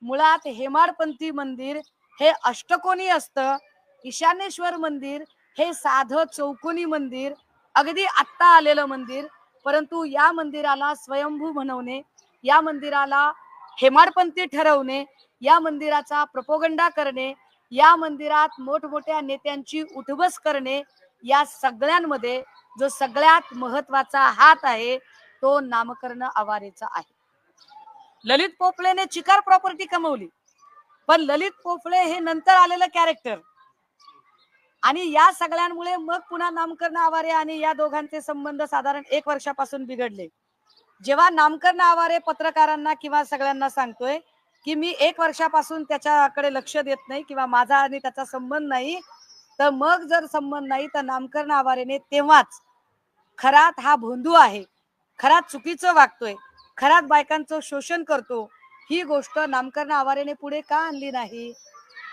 मुळात हेमाडपंथी मंदिर हे अष्टकोनी असतं, ईशानेश्वर मंदिर हे साधं चौकोनी मंदिर, अगदी आत्ता आलेलं मंदिर, परंतु या मंदिराला स्वयंभू बनवणे, या मंदिराला हेमाडपंथी ठरवणे, या मंदिराचा प्रोपोगंडा करणे, या मंदिरात मोठमोठ्या नेत्यांची उठबस करणे, या सगळ्यांमध्ये जो सगळ्यात महत्वाचा हात आहे तो नामकर्ण आवारेचा आहे. ललित पोफळेने चिकार प्रॉपर्टी कमवली, पण ललित पोफळे हे नंतर आलेलं कॅरेक्टर, आणि या सगळ्यांमुळे मग पुन्हा नामकर्ण आवारे आणि या दोघांचे संबंध साधारण 1 वर्षापासून बिघडले. जेव्हा नामकर्ण आवारे पत्रकारांना किंवा सगळ्यांना सांगतोय की मी 1 वर्षापासून त्याच्याकडे लक्ष देत नाही किंवा माझा आणि त्याचा संबंध नाही, तर मग जर संबंध नाही तर नामकर्ण आवारेने तेव्हाच खरात हा भोंदू आहे, खरात चुकीचं वागतोय, खरात बायकांचं शोषण करतो, ही गोष्ट नामकर्ण आवारेने पुढे का आणली नाही?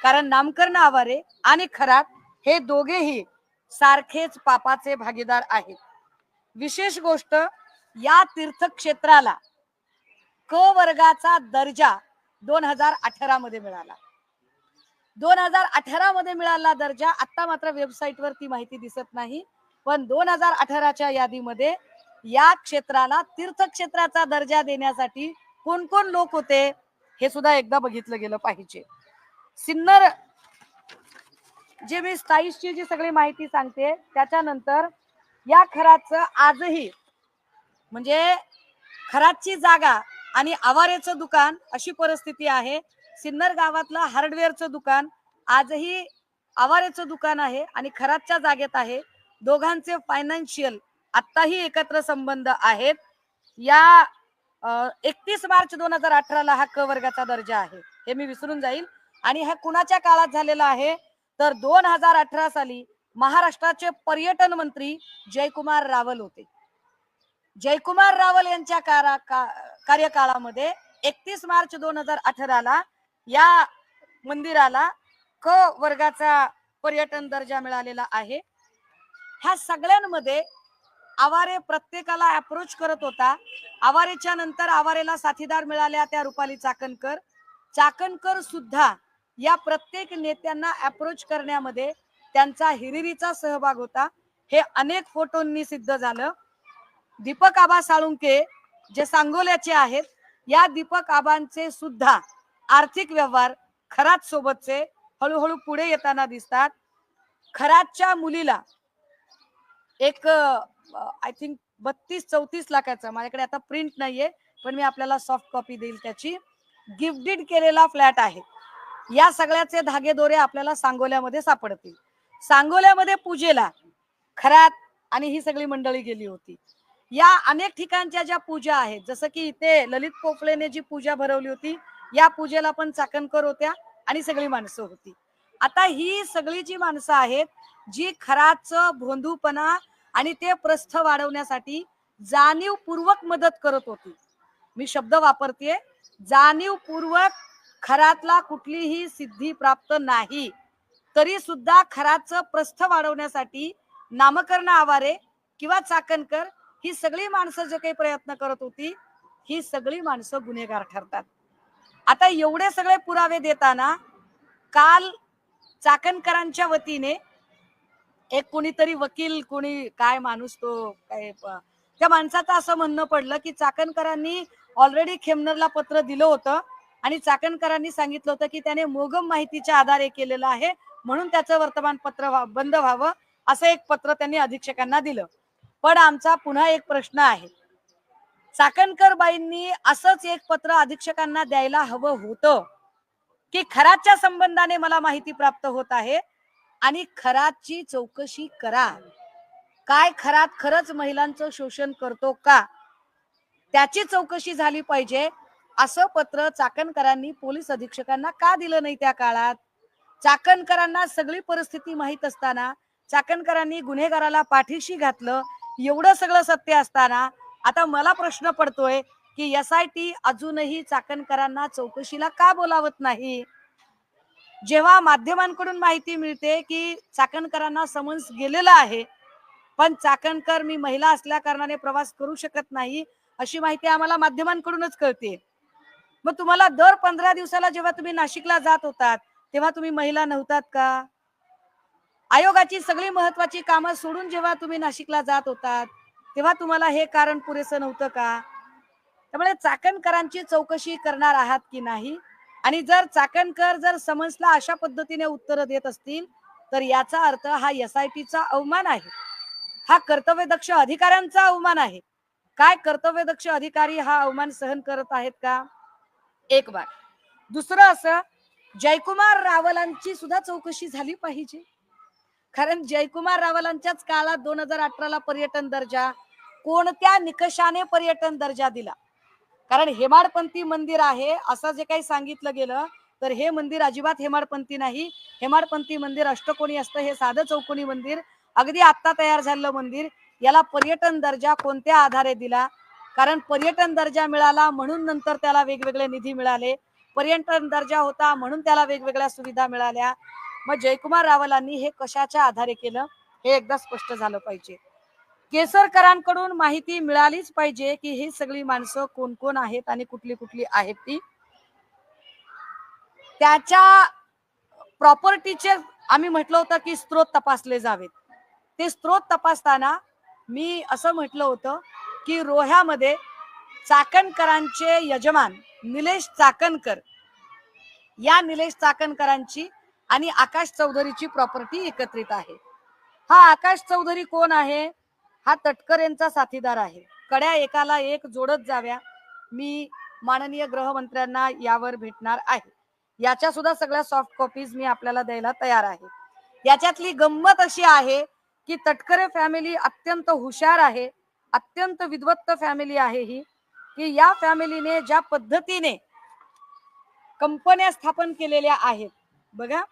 कारण नामकर्ण आवारे आणि खरात हे दोघेही सारखेच पापाचे भागीदार आहेत. विशेष गोष्ट, या तीर्थक्षेत्राला क वर्गाचा दर्जा 2018 मध्ये मिळाला. 2018 मध्ये मिळाला दर्जा. आता मात्र वेबसाईटवर ती माहिती दिसत नाही, पण 2018च्या यादीमध्ये या क्षेत्राला तीर्थक्षेत्राचा दर्जा देण्यासाठी कोण कोण लोक होते हे सुद्धा एकदा बघितलं गेलं पाहिजे. सिन्नर, जे मी स्टाईल्सची जी सगळी माहिती सांगते त्याच्यानंतर या खराचं आजही म्हणजे खराची जागा आणि आवारेचं दुकान अशी परिस्थिती आहे. सिन्नर गावातलं हार्डवेअरचं दुकान आजही आवारेचं दुकान आहे आणि खराच्या जागेत आहे. दोघांचे फायनान्शियल आत्ताही एकत्र संबंध आहेत. या 31 मार्च 2018ला हा क वर्गाचा दर्जा आहे, हे मी विसरून जाईल. आणि हा कुणाच्या काळात झालेला आहे तर 2018 साली महाराष्ट्राचे पर्यटन मंत्री जयकुमार रावल होते. जयकुमार रावल यांच्या कार्यकाळामध्ये 31 मार्च 2018ला या मंदिराला क वर्गाचा पर्यटन दर्जा मिळालेला आहे. ह्या सगळ्यांमध्ये आवारे प्रत्येकाला अप्रोच करत होता. आवारेच्या नंतर आवारेला साथीदार मिळाल्या त्या रुपाली चाकणकर. चाकणकर सुद्धा या प्रत्येक नेत्यांना अप्रोच करण्यामध्ये त्यांचा हिरिरीचा सहभाग होता. हे अनेक फोटोंनी सिद्ध झालं. दीपक आबा साळुंके जे सांगोल्याचे आहेत, या दीपक आबांचे सुद्धा आर्थिक व्यवहार खरात सोबतचे हळूहळू पुढे येताना दिसतात. खरातच्या मुलीला एक आय थिंक 32-34 लाखाचा, माझ्याकडे आता प्रिंट नाहीये पण मी आपल्याला सॉफ्ट कॉपी देईल त्याची, गिफ्टेड केलेला फ्लॅट आहे. या सगळ्याचे धागेदोरे आपल्याला सांगोल्यामध्ये सापडतील. सांगोल्यामध्ये पूजेला खरात आणि ही सगळी मंडळी गेली होती. या अनेक ठिकाणच्या ज्या पूजा आहेत, जसं की इथे ललित पोफळेने जी पूजा भरवली होती, या पूजेला पण चाकणकर होत्या आणि सगळी माणसं होती. आता ही सगळी जी माणसं आहेत जी खराचं भोंदूपणा आणि ते प्रस्थ वाढवण्यासाठी जाणीवपूर्वक मदत करत होती, मी शब्द वापरतेय जाणीवपूर्वक, खरातला कुठलीही सिद्धी प्राप्त नाही तरी सुद्धा खराचं प्रस्थ वाढवण्यासाठी नामकर्ण आवारे किंवा चाकणकर ही सगळी माणसं जे काही प्रयत्न करत होती, ही सगळी माणसं गुन्हेगार ठरतात. आता एवढे सगळे पुरावे देताना काल चाकणकरांच्या वतीने एक कोणीतरी वकील, कोणी काय माणूस तो काय, त्या माणसाचं असं म्हणणं पडलं की चाकणकरांनी ऑलरेडी खेमनरला पत्र दिलं होतं आणि चाकणकरांनी सांगितलं होतं की त्याने मोगम माहितीच्या आधारे केलेलं आहे म्हणून त्याचं वर्तमानपत्र बंद व्हावं, असं एक पत्र त्यांनी अधीक्षकांना दिलं. पण आमचा पुन्हा एक प्रश्न आहे, चाकणकर बाईंनी असंच एक पत्र अधीक्षकांना द्यायला हवं होतं की खराच्या संबंधाने मला माहिती प्राप्त होत आहे आणि खराची चौकशी करा, काय खरात खरंच महिलांचं शोषण करतो का त्याची चौकशी झाली पाहिजे, असं पत्र चाकणकरांनी पोलीस अधीक्षकांना का दिलं नाही त्या काळात? चाकणकरांना सगळी परिस्थिती माहित असताना चाकणकरांनी गुन्हेगाराला पाठीशी घातलं, एवढं सगळं सत्य असताना आता मला प्रश्न पडतोय की SIT अजूनही चाकणकरांना चौकशीला का बोलावत नाही? जेव्हा माध्यमांकडून माहिती मिळते की चाकणकरांना समन्स गेलेलं आहे पण चाकणकर मी महिला असल्या कारणाने प्रवास करू शकत नाही अशी माहिती आम्हाला माध्यमांकडूनच कळते, मग तुम्हाला दर 15 दिवसाला जेव्हा तुम्ही नाशिकला जात होतात तेव्हा तुम्ही महिला नव्हतात का? आयोगाची सगळी महत्वाची कामं सोडून जेव्हा तुम्ही नाशिकला जात होतात तेव्हा तुम्हाला हे कारण पुरेसं नव्हतं का? त्यामुळे चाकणकरांची चौकशी करणार आहात की नाही? आणि जर चाकणकर जर समन्सला अशा पद्धतीने उत्तर देत असतील तर याचा अर्थ हा SITचा अवमान आहे, हा कर्तव्यदक्ष अधिकाऱ्यांचा अवमान आहे. काय कर्तव्यदक्ष अधिकारी हा अवमान सहन करत आहेत का? एक बार. दुसरं असं, जयकुमार रावलांची सुद्धा चौकशी झाली पाहिजे. कारण जयकुमार रावलांच्याच काळात 2018 ला पर्यटन दर्जा, कोणत्या निकषाने पर्यटन दर्जा दिला? कारण हेमाडपंथी मंदिर आहे असं जे काही सांगितलं गेलं तर हे मंदिर अजिबात हेमाडपंथी नाही. हेमाडपंथी मंदिर अष्टकोनी असतं, हे साधं चौकोनी मंदिर, अगदी आत्ता तयार झालेलं मंदिर. याला पर्यटन दर्जा कोणत्या आधारे दिला? कारण पर्यटन दर्जा मिळाला म्हणून नंतर त्याला वेगवेगळे निधी मिळाले, पर्यटन दर्जा होता म्हणून त्याला वेगवेगळ्या सुविधा मिळाल्या. मग जयकुमार रावलांनी हे कशाच्या आधारे केलं हे एकदा स्पष्ट झालं पाहिजे. केसरकरांकडून माहिती मिळालीच पाहिजे की ही सगळी माणसं कोण कोण आहेत आणि कुठली कुठली आहेत ती. त्याच्या प्रॉपर्टीचे आम्ही म्हटलं होतं की स्त्रोत तपासले जावेत. ते स्त्रोत तपासताना मी असं म्हटलं होतं की रोह्यामध्ये चाकणकरांचे यजमान निलेश चाकणकर, या निलेश चाकणकरांची आणि आकाश चौधरीची प्रॉपर्टी एकत्रित आहे. हा आकाश चौधरी कोण आहे? हा तटकरेंचा साथीदार आहे. कड्या एकाला एक जोडत जाव्या. मी माननीय गृहमंत्र्यांना यावर भेटणार आहे. याच्या सुद्धा सगळ्या सॉफ्ट कॉपीज मी आपल्याला द्यायला तयार आहे. याच्यातली गंमत अशी आहे की तटकरे फॅमिली अत्यंत हुशार आहे, अत्यंत विद्वत्त फॅमिली आहे ही, की या फॅमिलीने ज्या पद्धतीने कंपन्या स्थापन केलेल्या आहेत बघा.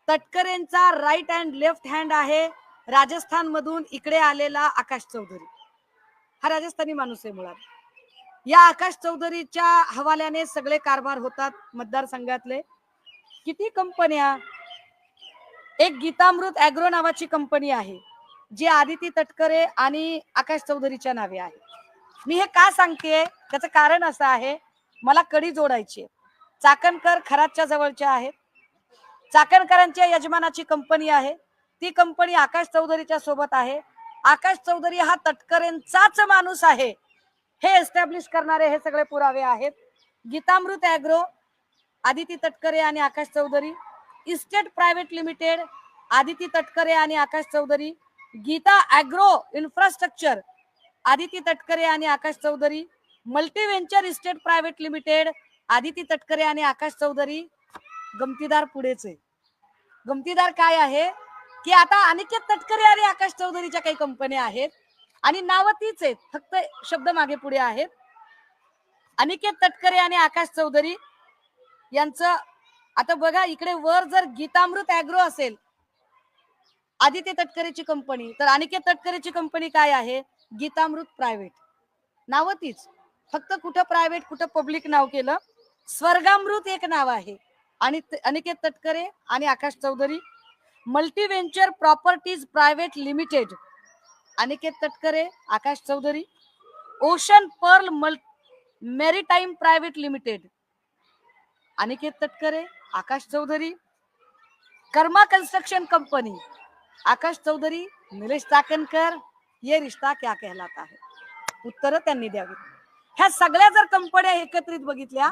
तटकरेंचा राईट हँड लेफ्ट हँड आहे राजस्थान मधून इकडे आलेला आकाश चौधरी. हा राजस्थानी माणूस आहे मुळात. या आकाश चौधरीच्या हवाल्याने सगळे कारभार होतात मतदारसंघातले. किती कंपन्या, एक गीतामृत ऍग्रो नावाची कंपनी आहे जी आदिती तटकरे आणि आकाश चौधरीच्या नावे आहे. मी हे का सांगते त्याचं कारण असं आहे, मला कडी जोडायची. चाकणकर खरातच्या जवळच्या आहेत, चाकणकरांच्या यजमानाची कंपनी आहे, ती कंपनी आकाश चौधरीच्या सोबत आहे. आकाश चौधरी हा तटकरेंचाच माणूस आहे हे एस्टॅब्लिश करणारे हे सगळे पुरावे आहेत. गीतामृत ऍग्रो, आदिती तटकरे आणि Akash Chaudhary, estate private limited, Aditi Tatkare आणि आकाश चौधरी, गीता ऍग्रो इन्फ्रास्ट्रक्चर, आदिती तटकरे आणि Akash Chaudhary, multi venture estate private limited, Aditi Tatkare आणि आकाश चौधरी. गमतीदार पुढेच आहे. गमतीदार काय आहे की आता अनिकेत तटकरे आणि आकाश चौधरीच्या काही कंपन्या आहेत आणि नाव तीच आहेत, फक्त शब्द मागे पुढे आहेत. अनिकेत तटकरे आणि आकाश चौधरी यांचं आता बघा, इकडे वर जर गीतामृत ऍग्रो असेल आदित्य तटकरेची कंपनी, तर अनिकेत तटकरेची कंपनी काय आहे? गीतामृत प्रायव्हेट. नाव तीच, फक्त कुठं प्रायव्हेट कुठं पब्लिक नाव केलं. स्वर्गामृत एक नाव आहे. आणि अनिकेत तटकरे आणि Akash Chaudhary, multi venture properties private limited, Aniket Tatkare Akash Chaudhary, ocean pearl maritime private limited, Aniket Tatkare Akash Chaudhary, Karma construction company, Akash Chaudhary Nilesh Chakankar. ये रिश्ता क्या कहलाता है? उत्तर त्यांनी द्यावी. ह्या सगळ्या जर कंपन्या एकत्रित बघितल्या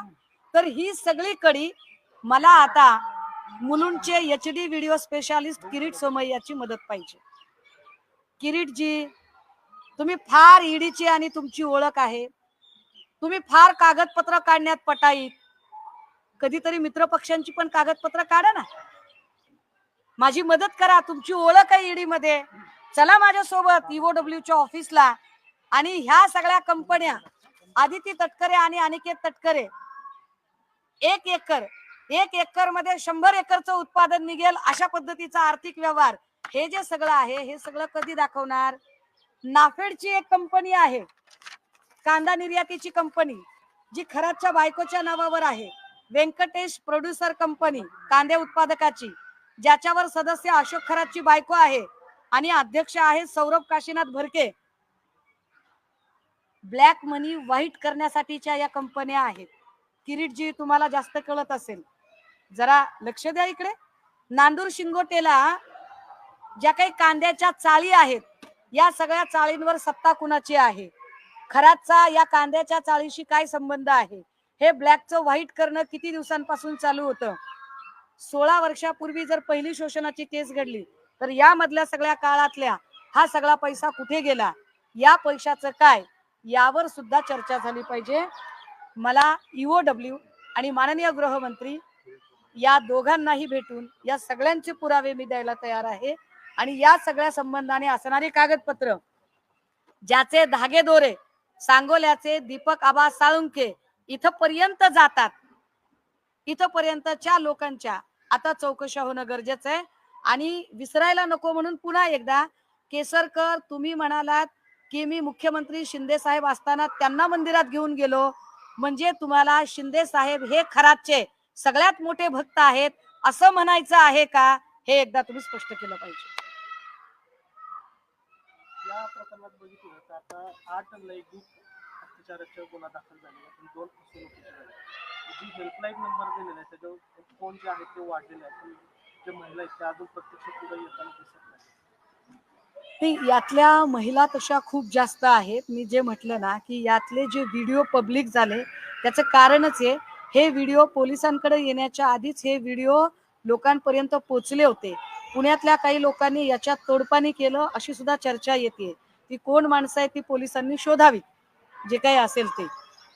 तर ही सगळी कडी मला आता मुलुंडचे HD व्हिडिओ स्पेशालिस्ट किरीट सोमय्याची मदत पाहिजे. किरीटजी, तुम्ही फार ईडीची आणि तुमची ओळख आहे, तुम्ही फार कागदपत्र काढण्यात पटाईत, कधीतरी मित्र पक्षांची पण कागदपत्र काढा ना, माझी मदत करा. तुमची ओळख आहे ईडी मध्ये, चला माझ्यासोबत EOWच्या ऑफिसला. आणि ह्या सगळ्या कंपन्या आदिती तटकरे आणि अनिकेत तटकरे, एक एकर मध्ये 100 एकरचं उत्पादन निघेल अशा पद्धतीचा आर्थिक व्यवहार, हे जे सगळं आहे हे सगळं कधी दाखवणार? नाफेडची एक कंपनी आहे, कांदा निर्यातीची कंपनी, जी खरातच्या बायकोच्या नावावर आहे. व्यंकटेश प्रोड्युसर कंपनी कांदे उत्पादकाची, ज्याच्यावर सदस्य अशोक खरातची बायको आहे आणि अध्यक्ष आहे सौरभ काशीनाथ भरके. ब्लॅक मनी व्हाईट करण्यासाठीच्या या कंपन्या आहेत. किरीटजी तुम्हाला जास्त कळत असेल, जरा लक्ष द्या इकडे. नांदूर शिंगोटेला ज्या काही कांद्याच्या चाळी आहेत, या सगळ्या चाळींवर सत्ता कुणाची आहे? खरातचा या कांद्याच्या चाळीशी काय संबंध आहे? हे ब्लॅकचं व्हाईट करणं किती दिवसांपासून चालू होतं? 16 वर्षापूर्वी जर पहिली शोषणाची केस घडली तर यामधल्या सगळ्या काळातल्या हा सगळा पैसा कुठे गेला, या पैशाचं काय, यावर सुद्धा चर्चा झाली पाहिजे. मला ईओडब्ल्यू आणि माननीय गृहमंत्री या दोघांनाही भेटून या सगळ्यांचे पुरावे मी द्यायला तयार आहे. आणि या सगळ्या संबंधाने असणारी कागदपत्र, ज्याचे धागेदोरे सांगोल्याचे दीपक आबा साळुंके इथपर्यंत जातात, इथपर्यंतच्या लोकांच्या आता चौकशा होणं गरजेचं आहे. आणि विसरायला नको म्हणून पुन्हा एकदा, केसरकर तुम्ही म्हणालात की मी मुख्यमंत्री शिंदे साहेब असताना त्यांना मंदिरात घेऊन गेलो, म्हणजे तुम्हाला शिंदे साहेब हे खरातचे सगळ्यात मोठे भक्त आहेत असं म्हणायचं आहे का? हे एकदा तुम्ही स्पष्ट केलं पाहिजे. या प्रकरणात बघितलं तर आता 8 लैंगिक अत्याचाराचे गुन्हा दाखल झाले आणि 2 फसवणुकीचे झाले. जी हेल्पलाईन नंबर दिलेला आहे त्याच्यावर फोन जे आहेत ते वाढलेले आहेत, पण जे महिला आहेत त्या अजून प्रत्यक्ष पुढे येताना दिसत नाही. यातल्या महिला तशा खूप जास्त आहेत. मी जे म्हटलं ना की यातले जे व्हिडिओ पब्लिक झाले त्याचं कारणच आहे, हे व्हिडिओ पोलिसांकडे येण्याच्या आधीच हे व्हिडिओ लोकांपर्यंत पोहोचले होते. पुण्यातल्या काही लोकांनी याच्यात तोडपाणी केलं अशी सुद्धा चर्चा येते. ती कोण माणसं आहे ती पोलिसांनी शोधावी, जे काही असेल ते.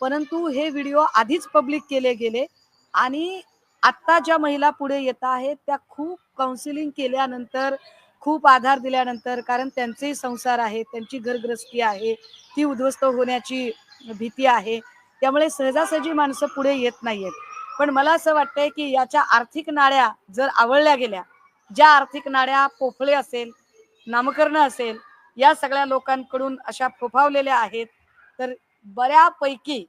परंतु हे व्हिडिओ आधीच पब्लिक केले गेले आणि आता ज्या महिला पुढे येत आहेत त्या खूप काउन्सिलिंग केल्यानंतर, खूप आधार दिल्यानंतर, कारण त्यांचेही संसार आहे, त्यांची घरग्रस्ती आहे, ती उद्ध्वस्त होण्याची भीती आहे, त्यामुळे सहजासहजी माणसं पुढे येत नाहीयेत. पण मला असं वाटतंय की याच्या आर्थिक नाड्या जर आवळल्या गेल्या, ज्या आर्थिक नाड्या पोफळे असेल, नामकरण असेल, या सगळ्या लोकांकडून अशा फोफावलेल्या आहेत, तर बऱ्यापैकी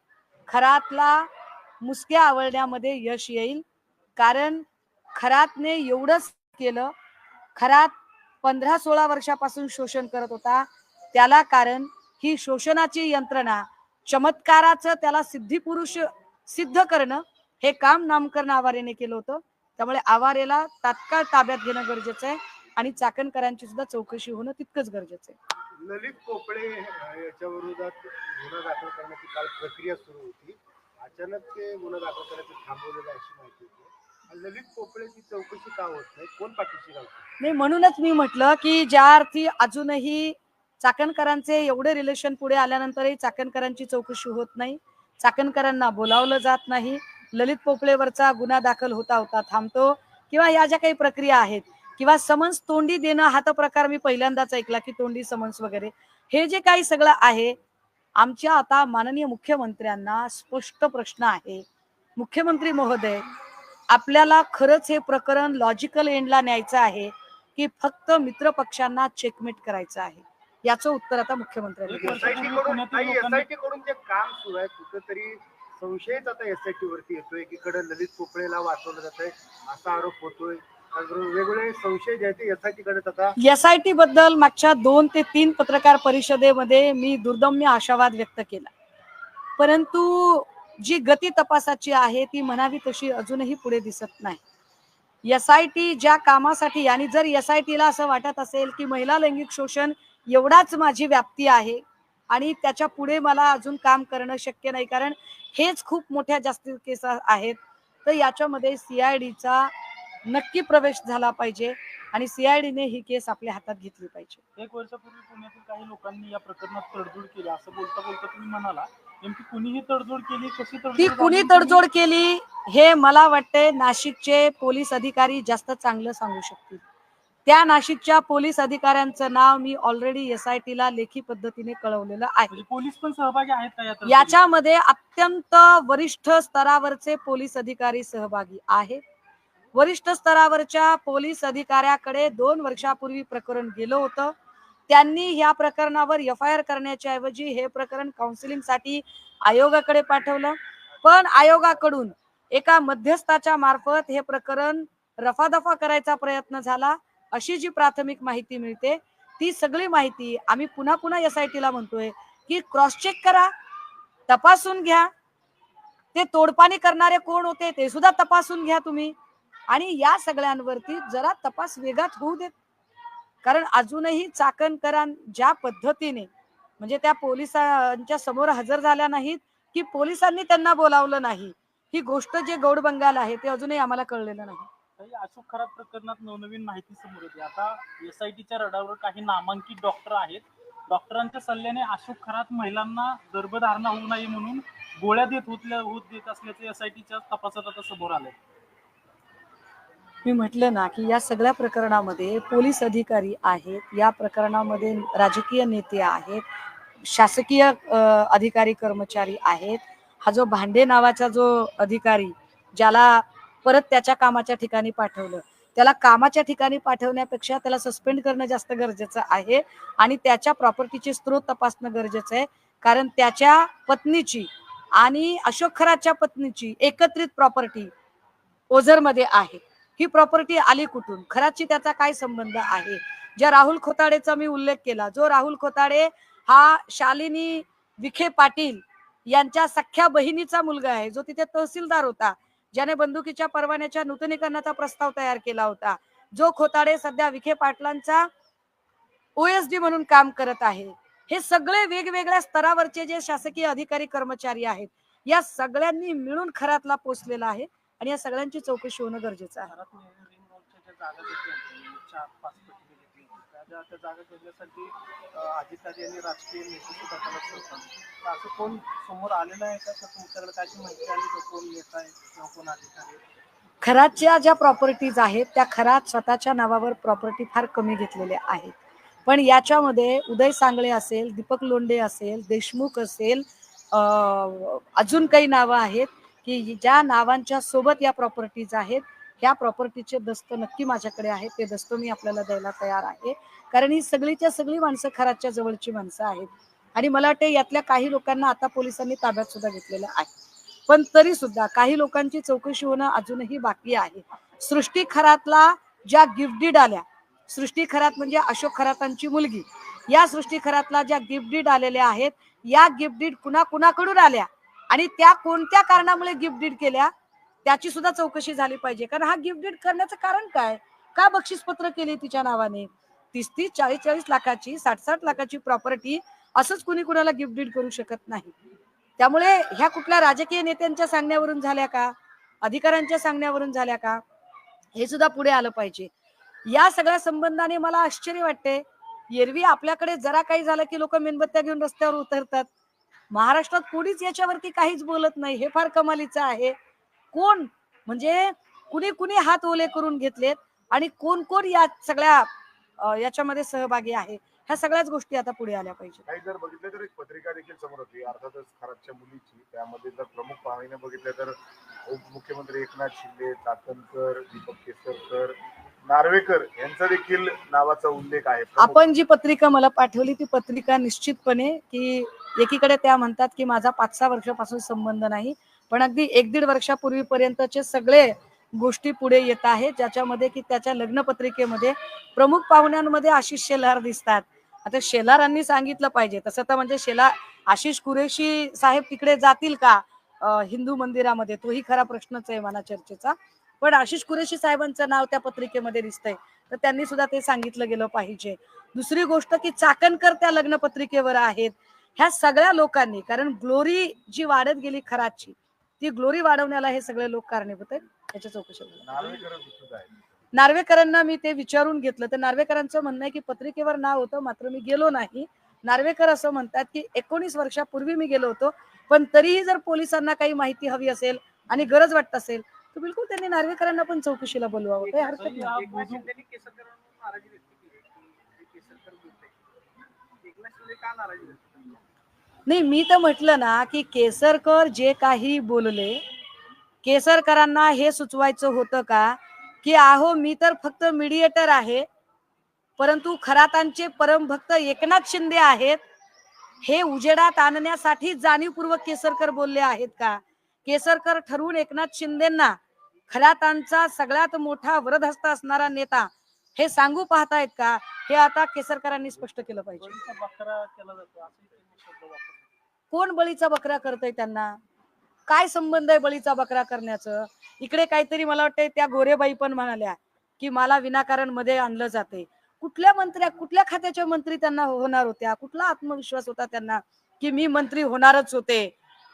खरातला मुसक्या आवळण्यामध्ये यश येईल. कारण खरातने एवढंच केलं, खरात 15-16 वर्षापासून शोषण करत होता, त्याला कारण ही शोषणाची यंत्रणा, चमत्काराचं त्याला सिद्धिपुरुष सिद्ध करणं, हे काम नामकरण आवारेने केलं होतं. त्यामुळे आवारेला तात्काळ ताब्यात घेणं गरजेचं आहे आणि चाकणकरांची सुद्धा चौकशी होणं तितकंच गरजेचं आहे. ललित पोपळे याच्या विरोधात गुन्हा दाखल करण्याची काल प्रक्रिया सुरू होती, अचानक ते गुन्हा दाखल करायचं थांबवलेलं अशी माहिती होती. ललित पोपळेची चौकशी का होत नाही, कोण पाठीशी घालतो? नाही, म्हणूनच मी म्हटलं की ज्या अर्थी अजूनही चाकणकरांचे एवढे रिलेशन पुढे आल्यानंतरही चाकणकरांची चौकशी होत नाही, चाकणकरांना बोलावलं जात नाही, ललित पोपळेवरचा गुन्हा दाखल होता होता थांबतो, किंवा या ज्या काही प्रक्रिया आहेत, किंवा समन्स तोंडी देणं हा तर प्रकार मी पहिल्यांदाच ऐकला की तोंडी समन्स वगैरे, हे जे काही सगळं आहे, आमच्या आता माननीय मुख्यमंत्र्यांना स्पष्ट प्रश्न आहे. मुख्यमंत्री महोदय, आपल्याला खरंच हे प्रकरण लॉजिकल एंडला न्यायचं आहे की फक्त मित्र पक्षांना चेकमेट करायचं आहे? याचं उत्तर आता मुख्यमंत्र्यांनी एसआयटी कडून जे काम सुरू आहे कुठेतरी संशयच आता एसआयटी वरती येतोय, एकीकडे ललित पोपळेला वाचवलं जात आहे असा आरोप होतोय, वेगवेगळे संशय जे आहेत एसआयटी कडे. आता एसआयटी बद्दल मागच्या 2 ते 3 पत्रकार परिषदेमध्ये मी दुर्दम्य आशावाद व्यक्त केला, परंतु जी गती तपासाची आहे ती म्हणावी तशी अजूनही पुढे दिसत नाही. एसआयटी ज्या कामासाठी, आणि जर एसआयटीला असं वाटत असेल की महिला लैंगिक शोषण एवढाच माझी व्याप्ती आहे आणि त्याच्या पुढे मला अजून काम करणं शक्य नाही, कारण हेच खूप मोठ्या जास्त केस आहेत, तर याच्यामध्ये सीआयडीचा नक्की प्रवेश झाला पाहिजे आणि सीआयडीने ही केस आपल्या हातात घेतली पाहिजे. 1 वर्षापूर्वी पुण्यातील काही लोकांनी या प्रकरणात तडजोड केली असं बोलता बोलता तुम्ही म्हणाला, नेमकी कुणीही तडजोड केली, कशी ती कुणी तडजोड केली हे मला वाटते नाशिकचे पोलीस अधिकारी जास्त चांगलं सांगू शकतील. त्या नाशिकच्या पोलीस अधिकाऱ्यांचं नाव मी ऑलरेडी एसआयटीला लेखी पद्धतीने कळवलेलं आहे. पोलीस पण सहभागी आहेत का याच्यामध्ये? अत्यंत वरिष्ठ स्तरावरचे पोलीस अधिकारी सहभागी आहेत. वरिष्ठ स्तरावरच्या पोलीस अधिकाऱ्याकडे 2 वर्षापूर्वी प्रकरण गेलं होतं, त्यांनी या प्रकरणावर एफआयआर करण्याच्या ऐवजी हे प्रकरण काउन्सिलिंग साठी आयोगाकडे पाठवलं, पण आयोगाकडून एका मध्यस्थाच्या मार्फत हे प्रकरण रफादफा करायचा प्रयत्न झाला, अशी जी प्राथमिक माहिती मिळते, ती सगळी माहिती आम्ही पुन्हा पुन्हा एसआयटीला म्हणतोय की क्रॉस चेक करा, तपासून घ्या. ते तोडपाणी करणारे कोण होते ते सुद्धा तपासून घ्या तुम्ही. आणि या सगळ्यांवरती जरा तपास वेगात होऊ देत. कारण अजूनही चाकणकरां ज्या पद्धतीने म्हणजे त्या पोलिसांच्या समोर हजर झाल्या नाहीत की पोलिसांनी त्यांना बोलावलं नाही, ही गोष्ट जे गौडबंगाल आहे ते अजूनही आम्हाला कळलेलं नाही. काही अशोक खरात प्रकरणात नवनवीन माहिती समोर येते. आता एसआयटीच्या रडारवर काही नामांकित डॉक्टर आहेत. डॉक्टरांच्या सल्ल्याने अशोक खरात महिलांना गर्भधारणा होऊ नये म्हणून गोळ्या देत असल्याचे एसआयटीच्या तपासात आता समोर आलंय. मी म्हटलं ना की या सगळ्या प्रकरणामध्ये पोलीस अधिकारी आहेत, या प्रकरणामध्ये राजकीय नेते आहेत, शासकीय अधिकारी कर्मचारी आहेत. हा जो भांडे नावाचा जो अधिकारी ज्याला परत त्याच्या कामाच्या ठिकाणी पाठवलं, त्याला कामाच्या ठिकाणी पाठवण्यापेक्षा त्याला सस्पेंड करणं जास्त गरजेचं आहे आणि त्याच्या प्रॉपर्टीचे स्रोत तपासणं गरजेचं आहे. कारण त्याच्या पत्नीची आणि अशोक खरातच्या पत्नीची एकत्रित प्रॉपर्टी ओझरमध्ये आहे. ही प्रॉपर्टी आली कुठून, खराची त्याचा काय संबंध आहे. ज्या राहुल खोताडेचा मी उल्लेख केला, जो राहुल खोताडे हा शालिनी विखे पाटील यांच्या सख्या बहिणीचा मुलगा आहे, जो तिथे तहसीलदार होता, ज्याने बंदुकीच्या परवान्याच्या नूतनीकरणाचा प्रस्ताव तयार केला होता. जो खोताडे सध्या विखे पाटलांचा ओएसडी म्हणून काम करत आहे. हे सगळे वेगवेगळ्या स्तरावरचे जे शासकीय अधिकारी कर्मचारी आहेत, या सगळ्यांनी मिळून खरातला पोचलेला आहे आणि या सगळ्यांची चौकशी होणं गरजेचं आहे. त्या जागा घेण्यासाठी अधिकारी आणि राजकीय नेते सुद्धा त्याला सरतात. असं कोण समोर आलेलं आहे का? तुमच्याकडे काय माहिती आली का? कोण नेता आहे किंवा कोण अधिकारी? खरातच्या ज्या प्रॉपर्टीज आहेत त्या खरात स्वतःच्या नावावर प्रॉपर्टी फार कमी घेतलेल्या आहेत. पण याच्यामध्ये उदय सांगळे असेल, दीपक लोंढे असेल, देशमुख असेल, अजून काही नावं आहेत की ज्या नावांच्या सोबत या प्रॉपर्टीज आहेत. ह्या प्रॉपर्टीचे दस्त नक्की माझ्याकडे आहेत, ते दस्त मी आपल्याला द्यायला तयार आहे. कारण ही सगळीच्या सगळी माणसं खरातच्या जवळची माणसं आहेत आणि मला वाटतं यातल्या काही लोकांना आता पोलिसांनी ताब्यात सुद्धा घेतलेलं आहे. पण तरी सुद्धा काही लोकांची चौकशी होणं अजूनही बाकी आहे. सृष्टी खरातला ज्या गिफ्ट डीड आल्या, सृष्टी खरात म्हणजे अशोक खरातांची मुलगी, या सृष्टी खरातला ज्या गिफ्ट डीड आलेल्या आहेत, या गिफ्ट डीड कुणाकुणाकडून आल्या आणि त्या कोणत्या कारणामुळे गिफ्ट डीड केल्या त्याची सुद्धा चौकशी झाली पाहिजे. कारण हा गिफ्ट डीड करण्याचं कारण काय, का बक्षीसपत्र केली तिच्या नावाने? 30-30, 40-40 लाखाची, 60-60 लाखाची प्रॉपर्टी असंच कुणी कुणाला गिफ्ट डीड करू शकत नाही. त्यामुळे ह्या कुठल्या राजकीय नेत्यांच्या सांगण्यावरून झाल्या का, अधिकाऱ्यांच्या सांगण्यावरून झाल्या का, हे सुद्धा पुढे आलं पाहिजे. या सगळ्या संबंधाने मला आश्चर्य वाटते. एरवी आपल्याकडे जरा काही झालं की लोक मेणबत्त्या घेऊन रस्त्यावर उतरतात. महाराष्ट्रात कोणीच याच्यावरती काहीच बोलत नाही. हे फार कमालीचं आहे. कोण म्हणजे कुणी कुणी हात ओले करून घेतलेत आणि कोण कोण या सगळ्या याच्यामध्ये सहभागी आहे, ह्या सगळ्याच गोष्टी आता पुढे आल्या पाहिजे. काही जर बघितलं तर एक पत्रिका देखील समोर होती अर्थातच खरातच्या मुलीची. त्यामध्ये जर प्रमुख पाहुणे बघितलं तर उपमुख्यमंत्री एकनाथ शिंदे, चाकणकर, दीपक केसरकर, नार्वेकर यांचा देखील नावाचा उल्लेख आहे. आपण जी पत्रिका मला पाठवली ती पत्रिका निश्चितपणे की एकीकडे त्या म्हणतात की माझा 5-6 वर्षापासून संबंध नाही, पण अगदी 1-1.5 वर्षापूर्वीपर्यंतचे सगळे गोष्टी पुढे येत आहेत, ज्याच्यामध्ये की त्याच्या लग्न पत्रिकेमध्ये प्रमुख पाहुण्यांमध्ये आशिष शेलार दिसतात. आता शेलारांनी सांगितलं पाहिजे तसं तर, म्हणजे आशिष कुरेशी साहेब तिकडे जातील का हिंदू मंदिरामध्ये, तोही खरा प्रश्नच आहे मला चर्चेचा. पण आशिष कुरेशी साहेबांचं नाव त्या पत्रिकेमध्ये दिसतंय, तर त्यांनी सुद्धा ते सांगितलं गेलं पाहिजे. दुसरी गोष्ट की चाकणकर त्या लग्न पत्रिकेवर आहेत. ह्या सगळ्या लोकांनी, कारण ग्लोरी जी वाढत गेली खराची, ती ग्लोरी वाढवण्याला हे सगळे लोक कारणीभूत आहेत. त्याच्या चौकशी नार्वेकरांना मी ते विचारून घेतलं तर नार्वेकरांचं म्हणणं आहे की पत्रिकेवर नाव होतं मात्र मी गेलो नाही. नार्वेकर असं म्हणतात की 19 वर्षापूर्वी मी गेलो होतो, पण तरीही जर पोलिसांना काही माहिती हवी असेल आणि गरज वाटत असेल तर बिलकुल त्यांनी नार्वेकरांना पण चौकशीला बोलवावं, काही हरकत नाही. नाही, मी तर म्हटलं ना की केसरकर जे काही बोलले, केसरकरांना हे सुचवायचं होतं का की अहो मी तर फक्त मीडिएटर आहे, परंतु खरातांचे परमभक्त एकनाथ शिंदे आहेत, हे उजेडात आणण्यासाठी जाणीवपूर्वक केसरकर बोलले आहेत का? केसरकर ठरवून एकनाथ शिंदेंना खरातांचा सगळ्यात मोठा वरदहस्त असणारा नेता हे सांगू पाहतायत का? हे आता केसरकरांनी स्पष्ट केलं पाहिजे. कोण बळीचा बकरा करतय त्यांना? काय संबंध आहे बळीचा बकरा करण्याचं? इकडे काहीतरी मला वाटतं त्या गोरेबाई पण म्हणाल्या की मला विनाकारण मध्ये आणलं जाते. कुठल्या मंत्र्या, कुठल्या खात्याच्या मंत्री त्यांना होणार होत्या? कुठला आत्मविश्वास होता त्यांना की मी मंत्री होणारच होते?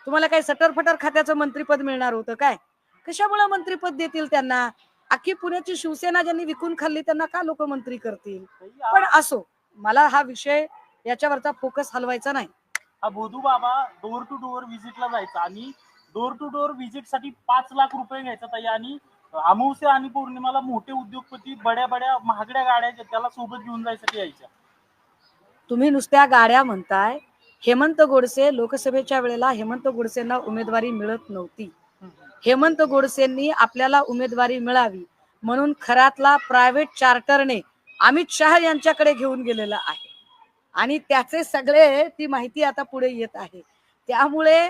तुम्हाला काही सटरफटर खात्याचं मंत्रीपद मिळणार होतं काय? कशामुळे मंत्रीपद देतील त्यांना? अख्खी पुण्याची शिवसेना ज्यांनी विकून खाल्ली त्यांना का लोक मंत्री करतील? पण असो, मला हा विषय याच्यावरचा फोकस हलवायचा नाही. हा भोदू बाबा डोर टू डोर व्हिजिटला जायचा आणि डोर टू डोर व्हिजिट साठी 5 लाख रुपये घ्यायचा ताई. आणि अमावस्या आणि पौर्णिमाला मोठे उद्योगपती बड्या बड्या महागड्या गाड्या त्याला सोबत घेऊन जायसाठी यायच्या. तुम्ही नुसत्या गाड्या म्हणताय. हेमंत गोडसे लोकसभेच्या वेळेला हेमंत गोडसेंना उमेदवारी मिळत नव्हती. हेमंत गोडसेंनी आपल्याला उमेदवारी मिळावी म्हणून खरातला प्रायव्हेट चार्टरने अमित शहा यांच्याकडे घेऊन गेलेला आहे आणि त्याचे सगळे ती माहिती आता पुढे येत आहे. त्यामुळे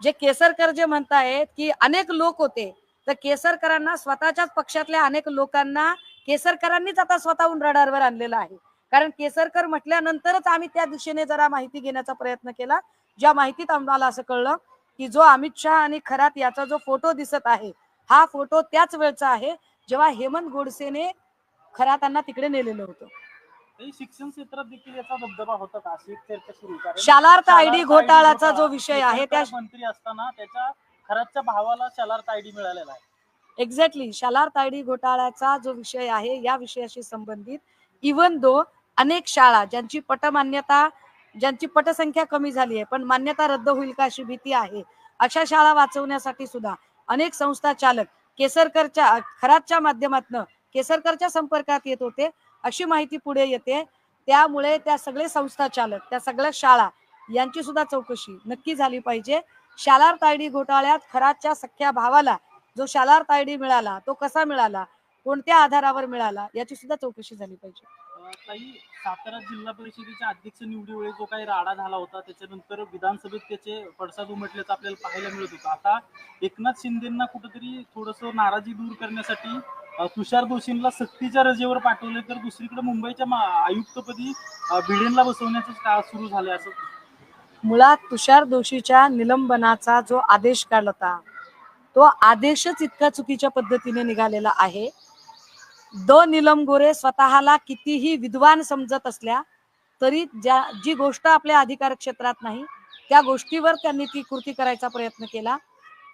जे केसरकर जे म्हणतायत की अनेक लोक होते, तर केसरकरांना स्वतःच्याच पक्षातल्या अनेक लोकांना केसरकरांनीच आता स्वतःहून रडारवर आणलेलं आहे. कारण केसरकर म्हटल्यानंतरच आम्ही त्या दिशेने जरा माहिती घेण्याचा प्रयत्न केला. ज्या माहितीत आम्हाला असं कळलं की जो अमित शहा आणि खरात याचा जो फोटो दिसत आहे हा फोटो त्याच वेळचा आहे जेव्हा हेमंत गोडसेने खरातांना तिकडे नेलेलं होतं. शिक्षण क्षेत्रात देखील याचा दबदबा होता का अशी एक चर्चा सुरू आहे. शालार्थ आयडी घोटाळ्याचा जो विषय आहे त्या मंत्री असताना त्याच्या खरातच्या भावाला शालार्थ आयडी मिळालेला आहे. एक्झॅक्टली शालार्थ आयडी घोटाळ्याचा जो विषय आहे या विषयाशी संबंधित इवन दो अनेक शाळा ज्यांची पटमान्यता, ज्यांची पटसंख्या कमी झाली आहे पण मान्यता रद्द होईल का अशी भीती आहे, अशा शाळा वाचवण्यासाठी सुद्धा अनेक संस्था चालक केसरकरच्या खरातच्या माध्यमातून केसरकरच्या संपर्कात येत होते अशी माहिती पुढे येते. त्यामुळे त्या सगळे संस्था चालक, त्या सगळ्या शाळा यांची सुद्धा चौकशी नक्की झाली पाहिजे. शालार्थ आयडी घोटाळ्यात खरातच्या सख्या भावाला जो शालार्थ आयडी मिळाला तो कसा मिळाला, कोणत्या आधारावर मिळाला याची सुद्धा चौकशी झाली पाहिजे. ताई, सातारा जिल्हा परिषदेच्या अध्यक्ष निवडीवेळी जो काही राडा झाला होता त्याच्यानंतर विधानसभेत त्याचे पडसाद उमटल्याचं आपल्याला पाहायला मिळत होतं. आता एकनाथ शिंदेंना कुठेतरी थोडंसं नाराजी दूर करण्यासाठी तुषार दोशींना सक्तीच्या रजेवर पाठवले, तर दुसरीकडे मुंबईच्या आयुक्तपदी भिडेंना बसवण्याचं काम सुरू झालंय. असं मुळात तुषार दोशीच्या निलंबनाचा जो आदेश काढला होता तो आदेशच इतका चुकीच्या पद्धतीने निघालेला आहे. नीलम गोरे स्वतःला कितीही विद्वान समजत असल्या तरी जी गोष्ट आपल्या अधिकार क्षेत्रात नाही त्या गोष्टीवर त्यांनी ती कृती करायचा प्रयत्न केला.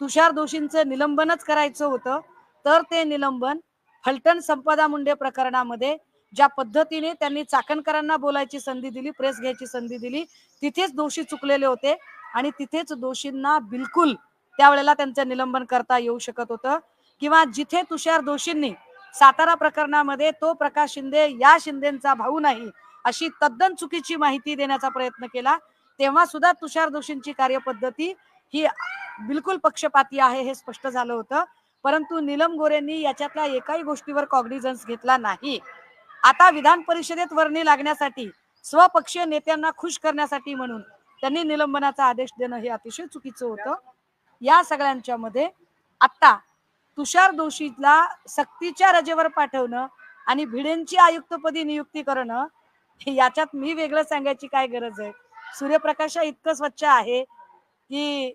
तुषार दोशींचं निलंबनच करायचं होतं तर ते निलंबन फलटण संपदा मुंडे प्रकरणामध्ये ज्या पद्धतीने त्यांनी चाकणकरांना बोलायची संधी दिली, प्रेस घ्यायची संधी दिली, तिथेच दोषी चुकलेले होते आणि तिथेच दोषींना बिलकुल त्यावेळेला त्यांचं निलंबन करता येऊ शकत होतं. किंवा जिथे तुषार दोशींनी सातारा प्रकरणामध्ये तो प्रकाश शिंदे या शिंदेचा भाऊ नाही अशी तद्दन चुकीची माहिती देण्याचा प्रयत्न केला, तेव्हा सुद्धा तुषार दोशींची कार्यपद्धती ही बिलकुल पक्षपाती आहे हे स्पष्ट झालं होतं. परंतु नीलम गोरेंनी याच्यातल्या एकाही गोष्टीवर कॉग्निझन्स घेतला नाही. आता विधान परिषदेत वर्णी लागण्यासाठी स्वपक्षीय नेत्यांना खुश करण्यासाठी म्हणून त्यांनी निलंबनाचा आदेश देणं हे अतिशय चुकीचं होतं. या सगळ्यांच्या मध्ये आता तुषार दोशीला सक्तीच्या रजेवर पाठवणं आणि भिडेंची आयुक्तपदी नियुक्ती करणं याच्यात मी वेगळं सांगायची काय गरज आहे. सूर्यप्रकाश इतकं स्वच्छ आहे की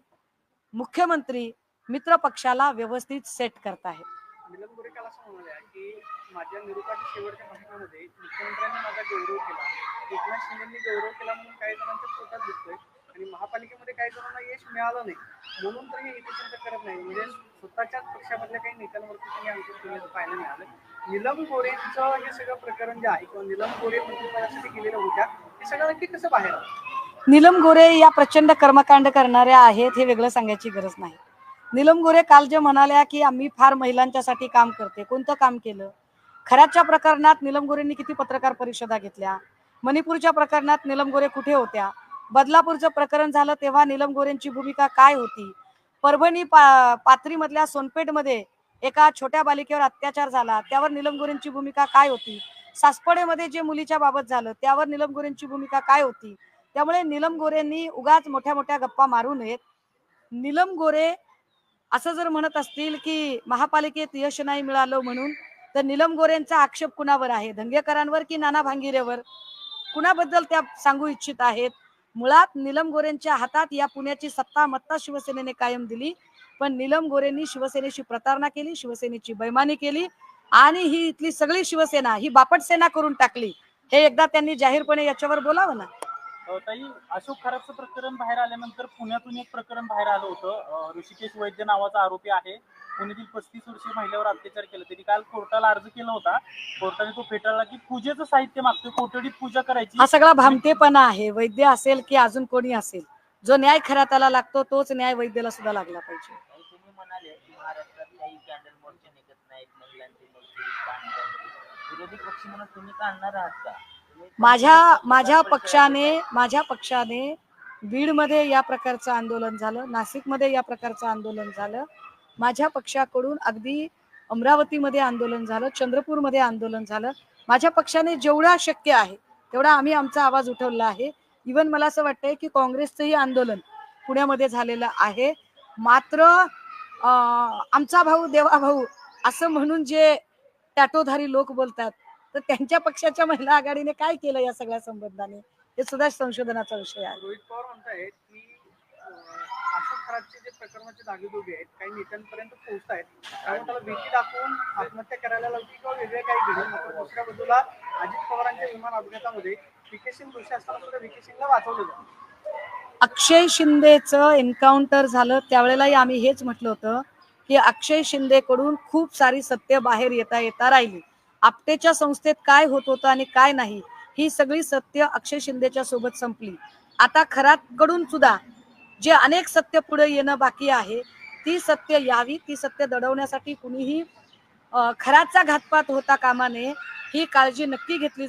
मुख्यमंत्री मित्र पक्षाला व्यवस्थित सेट करत आहेत. नीलम गोरे काल असं म्हणाल्या की माझ्या निरोपाच्या शेवटच्या भाषणामध्ये मुख्यमंत्र्यांनी माझा गौरव केला, एकनाथ शिंदेंनी गौरव केला म्हणून काही जणांच्या पोटात दुखतोय आणि महापालिकेमध्ये काही जणांना यश मिळालं नाही म्हणून तर हे हितचिंतन करत नाही. म्हणजे स्वतःच्याच पक्षामधल्या काही नेत्यांवरती त्यांनी अंकुश केल्याचं पाहायला मिळालं. नीलम गोरेंचं हे सगळं प्रकरण जे आहे किंवा नीलम गोरे मंत्रिपदासाठी गेलेल्या होत्या हे सगळं नक्की कसं बाहेर आलं? नीलम गोरे या प्रचंड कर्मकांड करणाऱ्या आहेत हे वेगळं सांगायची गरज नाही. नीलम गोरे काल जे म्हणाल्या की आम्ही फार महिलांच्यासाठी काम करते, कोणतं काम केलं? खरातच्या प्रकरणात नीलम गोरेंनी किती पत्रकार परिषदा घेतल्या? मणिपूरच्या प्रकरणात नीलम गोरे कुठे होत्या? बदलापूरचं प्रकरण झालं तेव्हा नीलम गोरेंची भूमिका काय होती? परभणी पाथरी मधल्या सोनपेठमध्ये एका छोट्या बालिकेवर अत्याचार झाला त्यावर नीलम गोरेंची भूमिका काय होती? सासपडेमध्ये जे मुलीच्या बाबत झालं त्यावर नीलम गोरेंची भूमिका काय होती? त्यामुळे नीलम गोरेंनी उगाच मोठ्या मोठ्या गप्पा मारू नयेत. नीलम गोरे असं जर म्हणत असतील की महापालिकेत यश नाही मिळालं म्हणून, तर नीलम गोरेंचा आक्षेप कुणावर आहे? धंगेकरांवर की नाना भांगिरेवर? कुणाबद्दल त्या सांगू इच्छित आहेत? मुळात नीलम गोरेंच्या हातात या पुण्याची सत्ता मत्ता शिवसेनेने कायम दिली पण नीलम गोरेंनी शिवसेनेची प्रतारणा केली, शिवसेनेची बैमानी केली आणि ही इथली सगळी शिवसेना ही बापट सेना करून टाकली. हे एकदा त्यांनी जाहीरपणे याच्यावर बोलावं ना. ताई, अशोक खराबचं प्रकरण बाहेर आल्यानंतर पुण्यातून एक प्रकरण बाहेर आलं होतं. ऋषिकेश वैद्य नावाचा आरोपी आहे, पुण्यातील 35 वर्षीय महिलेवर अत्याचार केला. त्यांनी काल कोर्टाला अर्ज केला होता. कोर्टाने तो फेटाळला की पूजेचं साहित्य मागतोय, कोठडीत पूजा करायची. हा सगळा भामटेपणा आहे. वैद्य असेल की अजून कोणी असेल, जो न्याय खरा त्याला लागतो तोच न्याय वैद्यला सुद्धा लागला पाहिजे. तुम्ही म्हणाले की महाराष्ट्रात काही कॅन्डल मोर्चे निघत नाहीत, महिलांचे मोर्चे काढण्यात. विरोधी पक्ष म्हणून तुम्ही काढणार आहात का? माझ्या पक्षाने बीडमध्ये या प्रकारचं आंदोलन झालं, नाशिकमध्ये या प्रकारचं आंदोलन झालं. माझ्या पक्षाकडून अगदी अमरावतीमध्ये आंदोलन झालं, चंद्रपूरमध्ये आंदोलन झालं. माझ्या पक्षाने जेवढा शक्य आहे तेवढा आम्ही आमचा आवाज उठवला आहे. इवन मला असं वाटतंय की काँग्रेसचंही आंदोलन पुण्यामध्ये झालेलं आहे. मात्र आमचा भाऊ देवा भाऊ असं म्हणून जे टॅटोधारी लोक बोलतात, तर त्यांच्या पक्षाच्या महिला आघाडीने काय केलं या सगळ्या संबंधाने, हे सुद्धा संशोधनाचा विषय आहे. रोहित पवार म्हणतायत की अशोक खराबचे जे प्रकरणाचे धागेदोगे आहेत काही नेत्यांपर्यंत पोहोचत आहेत, त्यामुळे त्याला भीती दाखवून आत्महत्या करायला लावली किंवा वेगळे काही घडून नको. दुसऱ्या बाजूला अजित पवारांच्या विमान अपघातामध्ये व्ही.के. सिंग दोषी असताना सुद्धा व्ही.के. सिंगला वाचवलं जातं. अक्षय शिंदेचं एन्काउंटर झालं त्यावेळेलाही आम्ही हेच म्हटलं होतं की अक्षय शिंदेकडून खूप सारी सत्य बाहेर येता राहिली. आपटेच्या संस्थेत काय होत होतं आणि काय नाही, ही सगळी सत्य अक्षय शिंदेच्या सोबत संपली. आता खरातकडून सुद्धा जे अनेक सत्य पुढे येणं बाकी आहे, ती सत्य यावी. ती सत्य दडवण्यासाठी कुणीही खराचा घातपात होता कामा नये, ही काळजी नक्की घेतली.